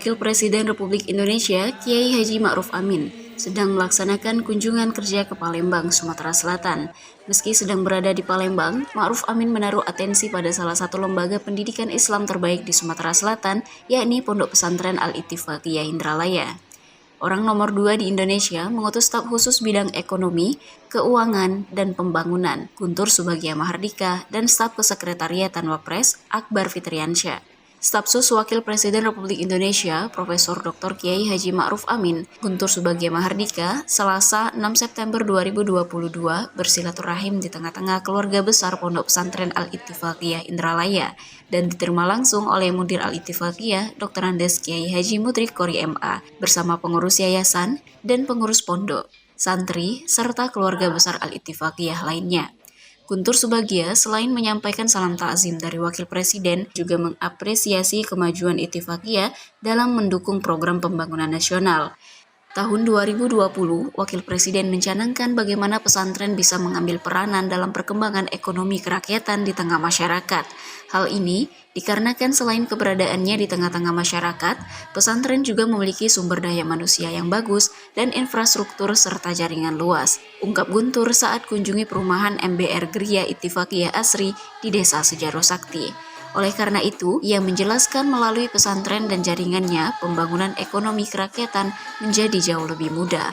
Wakil Presiden Republik Indonesia Kiai Haji Ma'ruf Amin sedang melaksanakan kunjungan kerja ke Palembang, Sumatera Selatan. Meski sedang berada di Palembang, Ma'ruf Amin menaruh atensi pada salah satu lembaga pendidikan Islam terbaik di Sumatera Selatan, yakni Pondok Pesantren Al-Ittifaqiyah Indralaya. Orang nomor 2 di Indonesia mengutus staf khusus bidang ekonomi, keuangan, dan pembangunan, Guntur Subagya Mahardika, dan staf kesekretariatan Wapres, Akbar Fitriansyah. Stafsus Wakil Presiden Republik Indonesia, Profesor Dr. Kiai Haji Ma'ruf Amin, Guntur Subagya Mahardika, Selasa 6 September 2022 bersilaturahim di tengah-tengah keluarga besar Pondok Pesantren Al-Ittifaqiyah Indralaya dan diterima langsung oleh Mudir Al-Ittifaqiyah Dr. Andes Kiai Haji Mudrik Kori MA bersama pengurus yayasan dan pengurus pondok, santri, serta keluarga besar Al-Ittifaqiyah lainnya. Guntur Subagya selain menyampaikan salam takzim dari Wakil Presiden, juga mengapresiasi kemajuan Ittifaqiyah dalam mendukung program pembangunan nasional. Tahun 2020, Wakil Presiden mencanangkan bagaimana pesantren bisa mengambil peranan dalam perkembangan ekonomi kerakyatan di tengah masyarakat. Hal ini dikarenakan selain keberadaannya di tengah-tengah masyarakat, pesantren juga memiliki sumber daya manusia yang bagus dan infrastruktur serta jaringan luas, ungkap Guntur saat kunjungi perumahan MBR Gria Ittifaqiyah Asri di Desa Sejaro Sakti. Oleh karena itu, ia menjelaskan melalui pesantren dan jaringannya, pembangunan ekonomi kerakyatan menjadi jauh lebih mudah.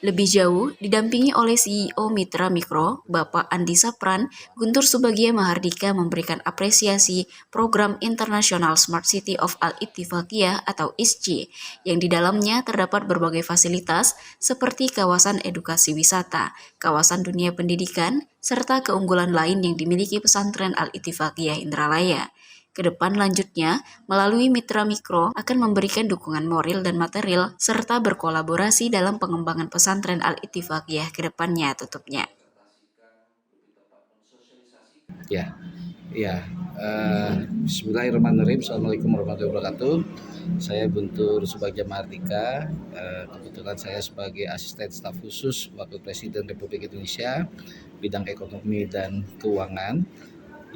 Lebih jauh, didampingi oleh CEO Mitra Mikro, Bapak Andi Sapran, Guntur Subagya Mahardika memberikan apresiasi program International Smart City of Al-Ittifaqiyah atau ISCI, yang di dalamnya terdapat berbagai fasilitas seperti kawasan edukasi wisata, kawasan dunia pendidikan, serta keunggulan lain yang dimiliki pesantren Al-Ittifaqiyah Indralaya. Kedepan lanjutnya, melalui Mitra Mikro akan memberikan dukungan moral dan material serta berkolaborasi dalam pengembangan pesantren Al-Ittifaqiyah ke depannya, tutupnya. Bismillahirrahmanirrahim. Assalamualaikum warahmatullahi wabarakatuh. Saya Guntur Subagya Mahardika. Kebetulan saya sebagai asisten staf khusus Wakil Presiden Republik Indonesia bidang ekonomi dan keuangan,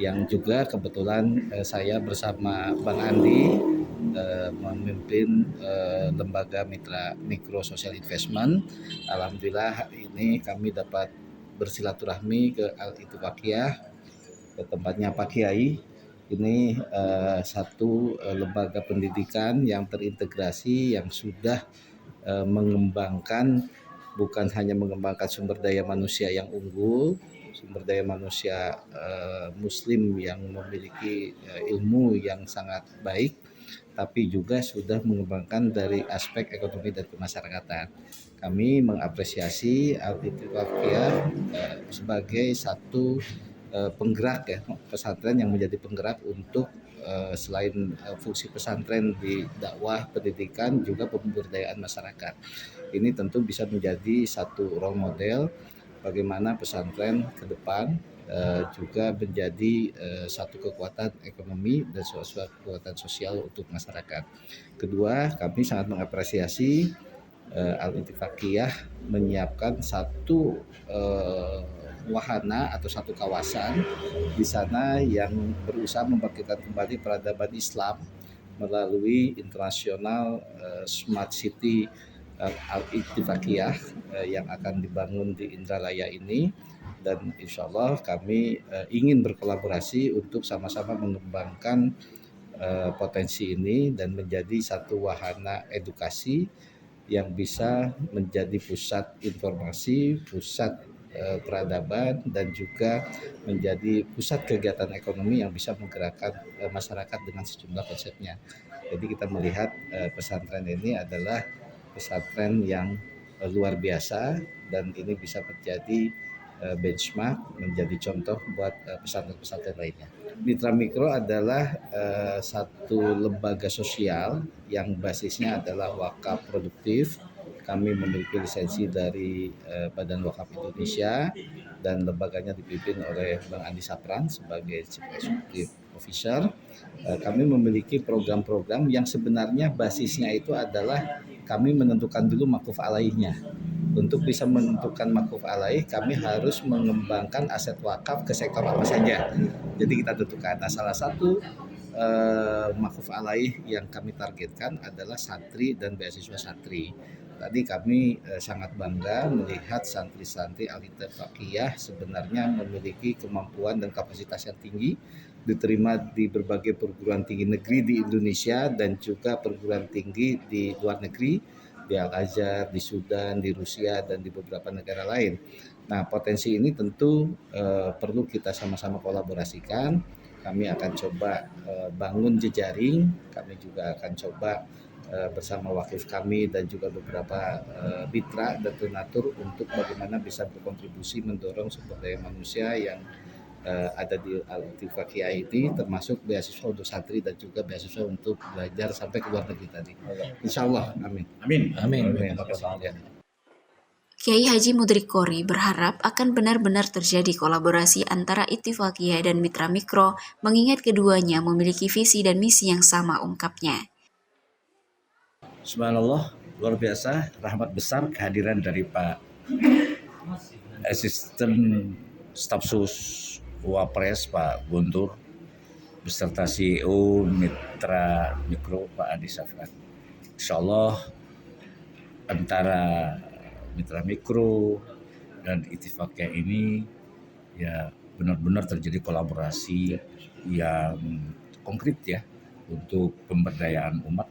yang juga kebetulan saya bersama Bang Andi memimpin lembaga Mitra Mikro Social Investment. Alhamdulillah hari ini kami dapat bersilaturahmi ke Al-Ittifaqiyah, ke tempatnya Pak Kiai. Ini satu lembaga pendidikan yang terintegrasi, yang sudah mengembangkan, bukan hanya mengembangkan sumber daya manusia yang unggul, sumber daya manusia muslim yang memiliki ilmu yang sangat baik, tapi juga sudah mengembangkan dari aspek ekonomi dan kemasyarakatan. Kami mengapresiasi Al-Ittifaqiyah sebagai satu penggerak pesantren yang menjadi penggerak untuk selain fungsi pesantren di dakwah pendidikan, juga pemberdayaan masyarakat. Ini tentu bisa menjadi satu role model bagaimana pesantren ke depan juga menjadi satu kekuatan ekonomi dan suatu kekuatan sosial untuk masyarakat. Kedua, kami sangat mengapresiasi Al-Ittifaqiyah menyiapkan satu wahana atau satu kawasan di sana yang berusaha membangkitkan kembali peradaban Islam melalui International Smart City Al-Ittifaqiyah yang akan dibangun di Indralaya ini, dan insya Allah kami ingin berkolaborasi untuk sama-sama mengembangkan potensi ini dan menjadi satu wahana edukasi yang bisa menjadi pusat informasi, pusat peradaban, dan juga menjadi pusat kegiatan ekonomi yang bisa menggerakkan masyarakat dengan sejumlah konsepnya. Jadi kita melihat pesantren ini adalah pesantren yang luar biasa, dan ini bisa menjadi benchmark, menjadi contoh buat pesantren-pesantren lainnya. Mitra Mikro adalah satu lembaga sosial yang basisnya adalah wakaf produktif. Kami memiliki lisensi dari Badan Wakaf Indonesia dan lembaganya dipimpin oleh Bang Andi Sapran sebagai Chief Executive Officer. Kami memiliki program-program yang sebenarnya basisnya itu adalah kami menentukan dulu makuf alaihnya. Untuk bisa menentukan makuf alaih, kami harus mengembangkan aset wakaf ke sektor apa saja. Jadi kita tentukan. Nah, salah satu Makuf alaih yang kami targetkan adalah santri dan beasiswa santri. Tadi kami sangat bangga melihat santri-santri Al-Ittifaqiyah sebenarnya memiliki kemampuan dan kapasitas yang tinggi, diterima di berbagai perguruan tinggi negeri di Indonesia dan juga perguruan tinggi di luar negeri, di Al-Azhar, di Sudan, di Rusia, dan di beberapa negara lain. Nah, potensi ini tentu perlu kita sama-sama kolaborasikan. Kami akan coba bangun jejaring, kami juga akan coba bersama wakif kami dan juga beberapa mitra dan donatur untuk bagaimana bisa berkontribusi mendorong sumber daya manusia yang ada di Al-Ittifaqiyah ini, termasuk beasiswa untuk santri dan juga beasiswa untuk belajar sampai ke luar negeri tadi. Insya Allah, amin. Amin. Amin. Terima kasih. Kiai Haji Mudrik Qori berharap akan benar-benar terjadi kolaborasi antara Ittifaqiyah dan Mitra Mikro, mengingat keduanya memiliki visi dan misi yang sama, ungkapnya. Subhanallah, luar biasa, rahmat besar kehadiran dari Pak Asisten Staf Sus Wapres Pak Guntur beserta CEO Mitra Mikro Pak Adi Safran. Insya Allah antara Mitra Mikro dan Ittifaqiyah ini ya benar-benar terjadi kolaborasi yang konkret ya untuk pemberdayaan umat,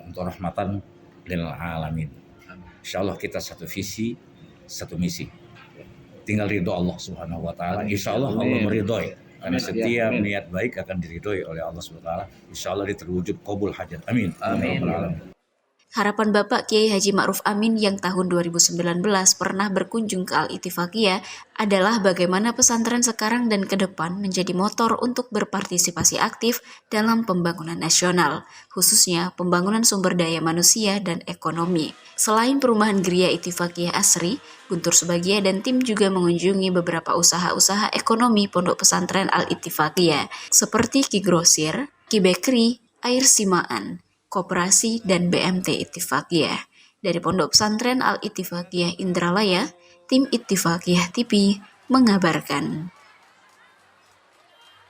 untuk rahmatan lil alamin. Insya Allah kita satu visi, satu misi. Tinggal ridho Allah Subhanahu wa taala. Insya Allah Allah meridhoi. Karena setiap niat baik akan diridhoi oleh Allah Subhanahu wa taala. Insya Allah terwujud qabul hajat. Amin. Amin. Harapan Bapak Kiai Haji Ma'ruf Amin yang tahun 2019 pernah berkunjung ke Al-Ittifaqiyah adalah bagaimana pesantren sekarang dan ke depan menjadi motor untuk berpartisipasi aktif dalam pembangunan nasional, khususnya pembangunan sumber daya manusia dan ekonomi. Selain perumahan Geria Ittifaqiyah Asri, Guntur Subagия dan tim juga mengunjungi beberapa usaha-usaha ekonomi Pondok Pesantren Al-Ittifaqiyah seperti Ki Grosir, Ki Bakery, Air Simaan, Koperasi, dan BMT Ittifaqiyah. Dari Pondok Pesantren Al-Ittifaqiyah Indralaya, tim Ittifaqiyah TV mengabarkan.